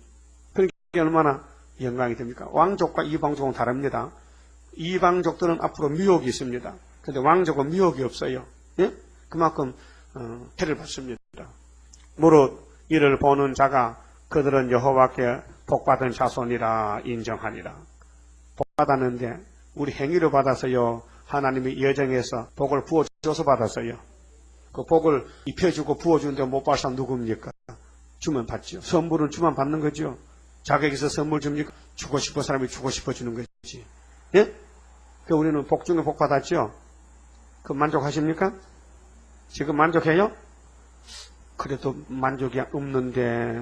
그러니까 얼마나 영광이 됩니까? 왕족과 이방족은 다릅니다. 이방족들은 앞으로 미혹이 있습니다. 그런데 왕족은 미혹이 없어요. 예? 그만큼 해를 받습니다. 무릇 이를 보는 자가 그들은 여호와께 복받은 자손이라 인정하니라. 복받았는데 우리 행위로 받아서요. 하나님이 예정해서 복을 부어줘서 받았어요. 그 복을 입혀주고 부어주는데 못 받은 사람 누굽니까? 주면 받죠. 선물을 주면 받는 거죠. 자격에서 선물 줍니까? 주고 싶은 사람이 주고 싶어 주는 거지. 예? 그 우리는 복 중에 복 받았죠? 그 만족하십니까? 지금 만족해요? 그래도 만족이 없는데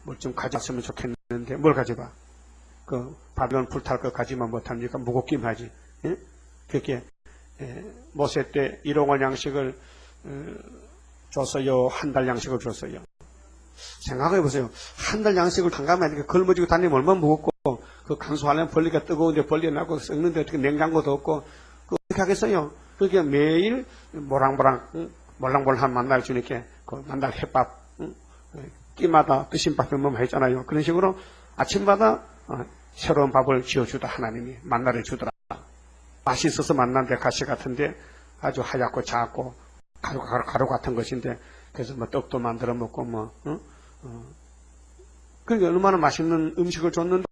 뭘 좀 가져왔으면 좋겠는데 뭘 가져봐? 그 바벨론 불탈 거 가지만 못합니까? 무겁긴 하지. 예? 그렇게 모세 때 1억원 양식을 줬어요? 한 달 양식을 줬어요? 생각해보세요. 한 달 양식을 한가마에 걸머지고 다니면 얼마나 무겁고 그 강수하려면 벌리가 뜨거운데 벌리 나고 썩는데 어떻게 냉장고도 없고 어떻게 하겠어요? 그렇게 매일 몰랑몰랑한 만날 주니까 그 만날 햇밥 끼마다 드신 밥을 먹으면 했잖아요. 그런 식으로 아침마다 새로운 밥을 지어주다 하나님이 만나를 주더라. 맛있어서 만난데 가시 같은데 아주 하얗고 작고 가루 같은 것인데 그래서 뭐 떡도 만들어 먹고 그러니까 얼마나 맛있는 음식을 줬는데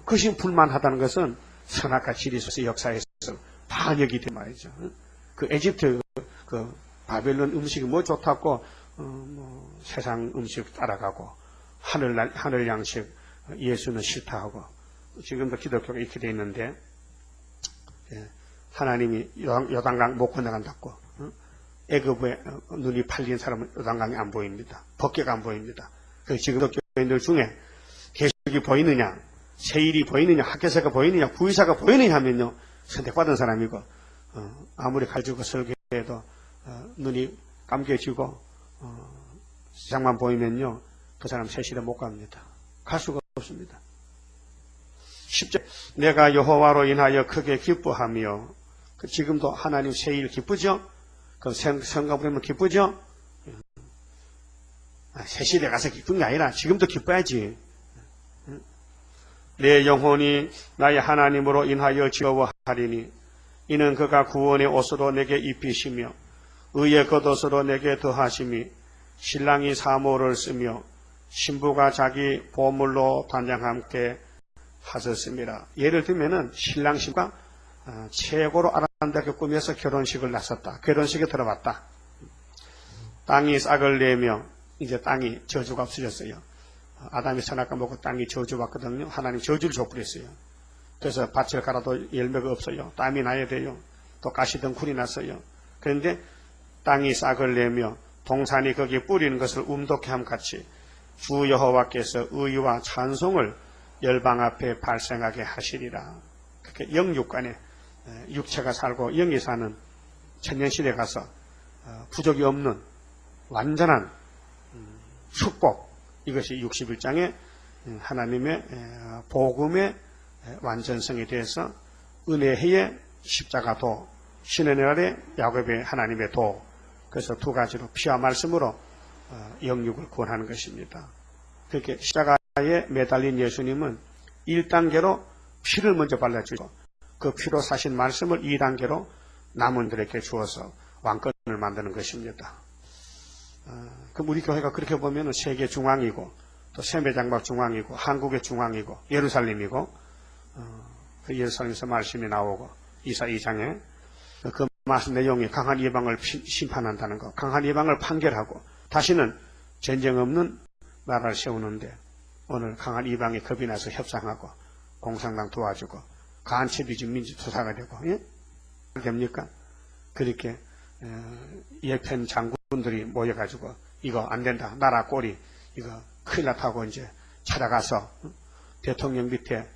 그것이 불만하다는 것은 선악과 진리의 역사에서 반역이 된 말이죠. 그 에집트 그 바벨론 음식이 뭐 좋다고 세상 음식 따라가고 하늘 양식 예수는 싫다 하고 지금도 기독교가 이렇게 돼 있는데 하나님이 요단강 못 건너간다고 애굽에 눈이 팔린 사람은 요단강이 안 보입니다. 법궤가 안 보입니다. 그 지금도 교인들 중에 계시록이 보이느냐 세일이 보이느냐 학개서가 보이느냐 부의사가 보이느냐 하면요 선택받은 사람이고 아무리 가지고 설교해도 눈이 감겨지고 세상만 보이면요 그 사람 세실에 못 갑니다. 갈 수가 없습니다. 10절 내가 여호와로 인하여 크게 기뻐하며 지금도 하나님 세일 기쁘죠? 그 성가 부르면 기쁘죠? 세실에 가서 기쁜 게 아니라 지금도 기뻐야지. 내 영혼이 나의 하나님으로 인하여 즐거워하리니 이는 그가 구원의 옷으로 내게 입히시며 의의 겉옷으로 내게 더하심이 신랑이 사모를 쓰며 신부가 자기 보물로 단장함께 하셨습니다. 예를 들면은 신랑 신부가 최고로 아름답게 꾸며서 결혼식을 나섰다. 결혼식에 들어갔다. 땅이 싹을 내며 이제 땅이 저주가 없어졌어요. 아담이 선악과 먹고 땅이 저주받거든요. 하나님 저주를 줘버렸어요. 그래서 밭을 갈아도 열매가 없어요. 땀이 나야 돼요. 또 가시덩굴이 났어요. 그런데 땅이 싹을 내며 동산이 거기에 뿌리는 것을 움독해 함같이 주 여호와께서 의와 찬송을 열방 앞에 발생하게 하시리라. 그렇게 영육간에 육체가 살고 영이 사는 천년시대에 가서 부족이 없는 완전한 축복, 이것이 61장의 하나님의 복음의 완전성에 대해서 은혜의 십자가도, 신의 날에 야곱의 하나님의 도, 그래서 두 가지로 피와 말씀으로 영육을 구원하는 것입니다. 그렇게 십자가에 매달린 예수님은 1단계로 피를 먼저 발라주고 그 피로 사신 말씀을 2단계로 남은들에게 주어서 왕권을 만드는 것입니다. 그럼 우리 교회가 그렇게 보면 세계 중앙이고 또 세매장막 중앙이고 한국의 중앙이고 예루살렘이고 그 예루살렘에서 말씀이 나오고 이사 2장에 그 말씀 내용이 강한 이방을 심판한다는 것, 강한 이방을 판결하고 다시는 전쟁 없는 나라를 세우는데 오늘 강한 이방에 겁이 나서 협상하고 공산당 도와주고 간첩이지 민주투사가 되고, 예? 됩니까? 그렇게 예편 장군들이 모여가지고 이거 안 된다, 나라 꼴이 이거 큰일 났다고 이제 찾아가서 대통령 밑에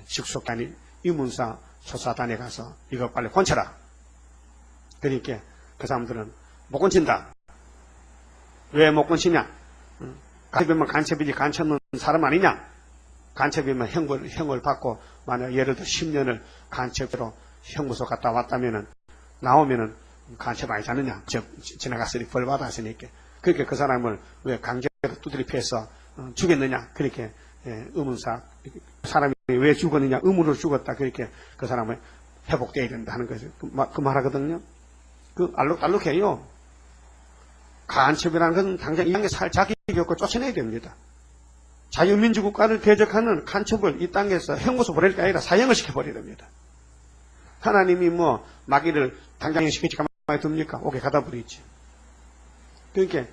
직속단이 이문사 조사단에 가서 이거 빨리 건쳐라. 그러니까 그 사람들은 못 건친다. 왜 못 건치냐? 간첩이면 간첩이지 간첩은 사람 아니냐? 간첩이면 형을 받고 만약 예를 들어 10년을 간첩으로 형무소 갔다 왔다면은 나오면은 간첩 아니지 않느냐? 지나갔으니 벌 받았으니까. 그렇게 그 사람을 왜 강제로 두드려 패서 죽였느냐? 그렇게 의문사 사람이 왜 죽었느냐? 의문으로 죽었다. 그렇게 그 사람을 회복돼야 된다 하는 거죠. 그 말하거든요. 그 알록달록해요. 간첩이라는 것은 당장 이 땅에 살 자격이 없고 쫓아내야 됩니다. 자유민주국가를 대적하는 간첩을 이 땅에서 형무소 보낼 게 아니라 사형을 시켜버려야 됩니다. 하나님이 뭐 마귀를 당장 시키지 가만히 둡니까? 오게 가다 버리지. 그러니까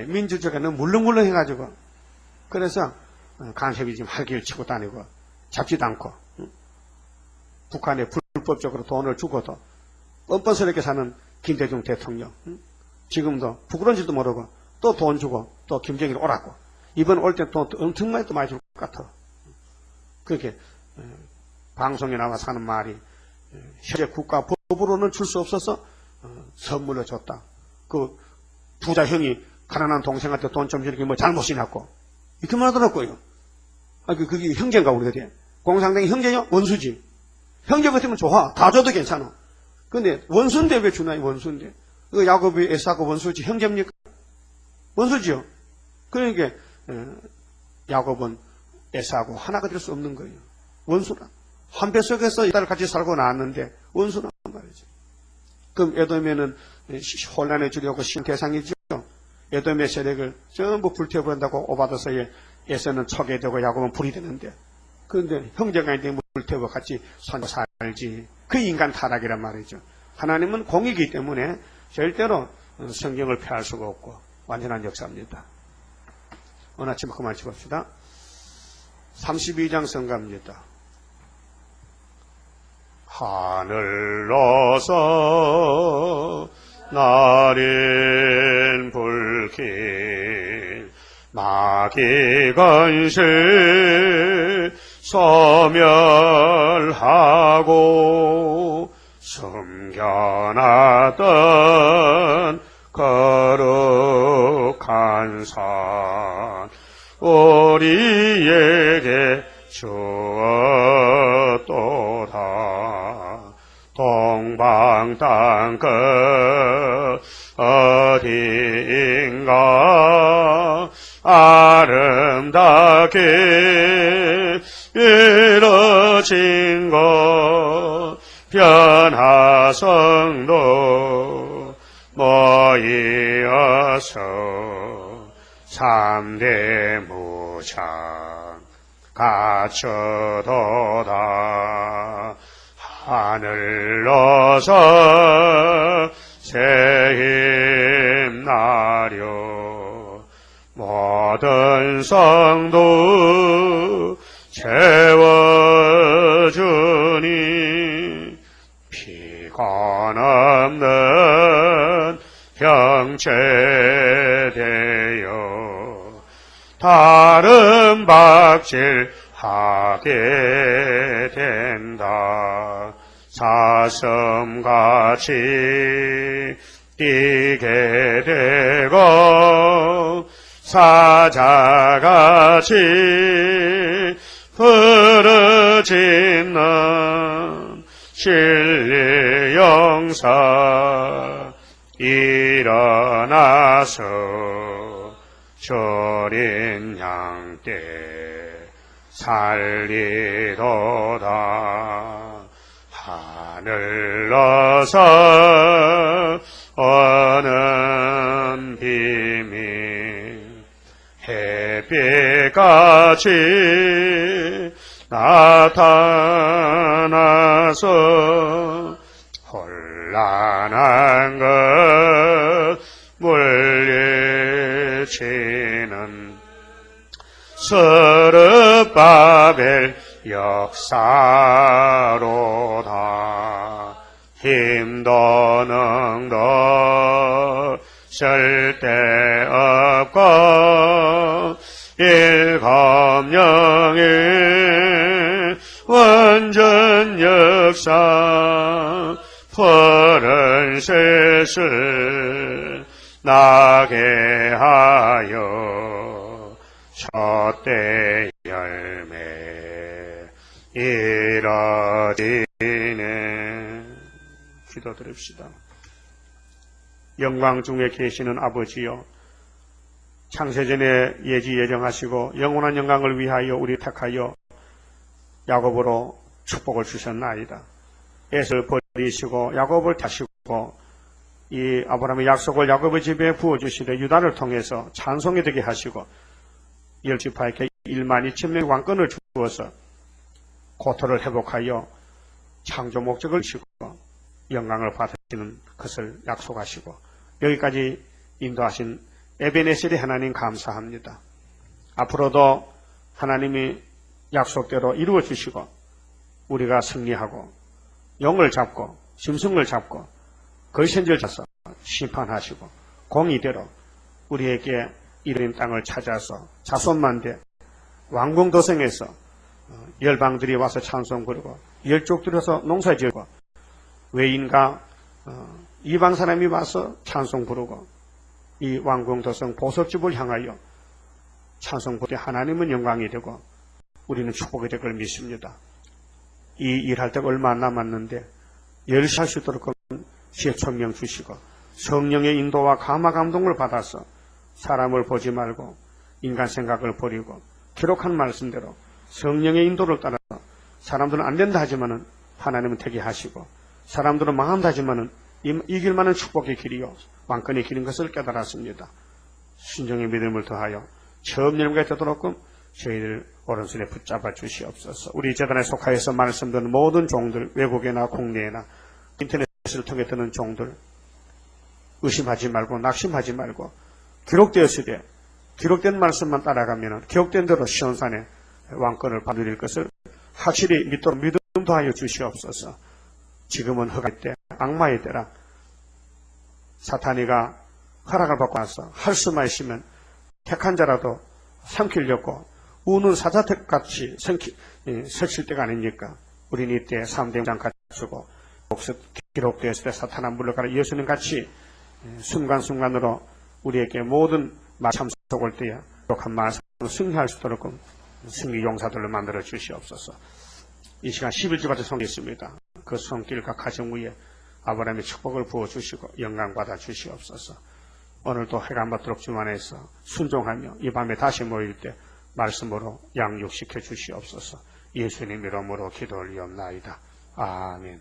민주주의가 너무 물렁물렁 해가지고 그래서 간첩이 지금 할기를 치고 다니고 잡지도 않고 북한에 불법적으로 돈을 주고도 뻔뻔스럽게 사는 김대중 대통령 지금도 부끄러운지도 모르고 또 돈 주고 또 김정일 오라고 이번 올 때 돈 엄청 많이 줄 것 같아. 그렇게 방송에 나와서 하는 말이 현재 국가 법으로는 줄 수 없어서 선물로 줬다. 그 부자 형이 가난한 동생한테 돈 좀 주는 게 뭐 잘못이냐고 이렇게 말하더라고요. 그게 형제인가 우리들이. 공산당이 형제냐? 원수지. 형제 같으면 좋아. 다 줘도 괜찮아. 근데 원수인데 왜 주나? 원수인데. 그 야곱이 에사고 원수지 형제입니까? 원수지요. 그러니까 야곱은 에사하고 하나가 될 수 없는 거예요. 원수라. 한 배 속에서 이달 같이 살고 나왔는데 원수란 말이죠. 그럼 에돔에는 혼란에 주려고 신 대상이죠. 에돔의 세력을 전부 불태워버린다고 오바더서에 에서는 척이 되고 야곱은 불이 되는데 그런데 형제가 있는데 불태워 같이 손 살지. 그 인간 타락이란 말이죠. 하나님은 공이기 때문에 절대로 성경을 폐할 수가 없고 완전한 역사입니다. 오늘 아침 그만 짚읍시다. 32장 성가입니다. 하늘로서 나린 불길 마귀 건실 소멸하고 숨겨놨던 거룩한 산 우리에게 주었도다. 동방 땅끝 어디인가 아름답게 이루어진 것 변화성도 모이어서 3대 무장 갖춰도다. 하늘로서 새힘 나려 모든 성도 채워주 정체되어 다른 박질하게 된다. 사슴같이 뛰게 되고 사자같이 부르짖는 진리 용사 일어나서 절인 양떼 살리도다. 하늘 넣어서 어는 비밀 햇빛같이 나타나서 혼란한 것 물리치는 스룹바벨 역사로다. 힘도 능도 쓸데없고 일검령의 완전 역사 푸른 셋을 나게 하여 첫대 열매 이뤄지네. 기도드립시다. 영광 중에 계시는 아버지여, 창세전에 예지 예정하시고 영원한 영광을 위하여 우리 택하여 야곱으로 축복을 주셨나이다. 에서를 버리시고 야곱을 다시고 이 아브라함의 약속을 야곱의 집에 부어주시되 유다를 통해서 찬송이 되게 하시고 열지파에게 1만 2천 왕권을 주어서 고토를 회복하여 창조 목적을 주시고 영광을 받으시는 것을 약속하시고 여기까지 인도하신 에베네셀의 하나님 감사합니다. 앞으로도 하나님이 약속대로 이루어 주시고 우리가 승리하고 영을 잡고 짐승을 잡고 걸신질 잡서 심판하시고 공의대로 우리에게 이른 땅을 찾아서 자손만대 왕궁도성에서 열방들이 와서 찬송 부르고 열족들이 와서 농사지고 외인과 이방 사람이 와서 찬송 부르고 이 왕궁도성 보석집을 향하여 찬송 부르되 하나님은 영광이 되고 우리는 축복이 될 걸 믿습니다. 이 일할 때가 얼마 안 남았는데 열심히 할 수 있도록 지혜 총명 주시고 성령의 인도와 감화 감동을 받아서 사람을 보지 말고 인간 생각을 버리고 기록한 말씀대로 성령의 인도를 따라서 사람들은 안 된다 하지만은 하나님은 되게 하시고 사람들은 망한다 하지만은 이길 만한 축복의 길이요 왕권의 길인 것을 깨달았습니다. 순종의 믿음을 더하여 처음 열매가 되도록 저희들 오른손에 붙잡아 주시옵소서. 우리 재단에 속하여서 말씀 듣는 모든 종들, 외국에나 국내에나 인터넷을 통해 듣는 종들 의심하지 말고 낙심하지 말고 기록되었을 때 기록된 말씀만 따라가면 기록된 대로 시온산에 왕권을 받을 것을 확실히 믿도록 믿음 더하여 주시옵소서. 지금은 허가의 때, 악마의 때라 사탄이가 허락을 받고 나서 할 수만 있으면 택한 자라도 삼키려고 우는 사자택같이 설칠 때가 아닙니까? 우리는 이때 3대 영장 갖추고 기록되었을 때 사탄아 물러가라 예수님 같이 순간순간으로 우리에게 모든 참석을 때에 기록한 말씀을 승리할 수 있도록 승리 용사들을 만들어 주시옵소서. 이 시간 11주까지 성기했습니다. 그 손길과 가정 위에 아브라함의 축복을 부어주시고 영광 받아 주시옵소서. 오늘도 해가 맞도록 주 안에서 순종하며 이 밤에 다시 모일 때 말씀으로 양육시켜 주시옵소서. 예수님 이름으로 기도 올리옵나이다. 아멘.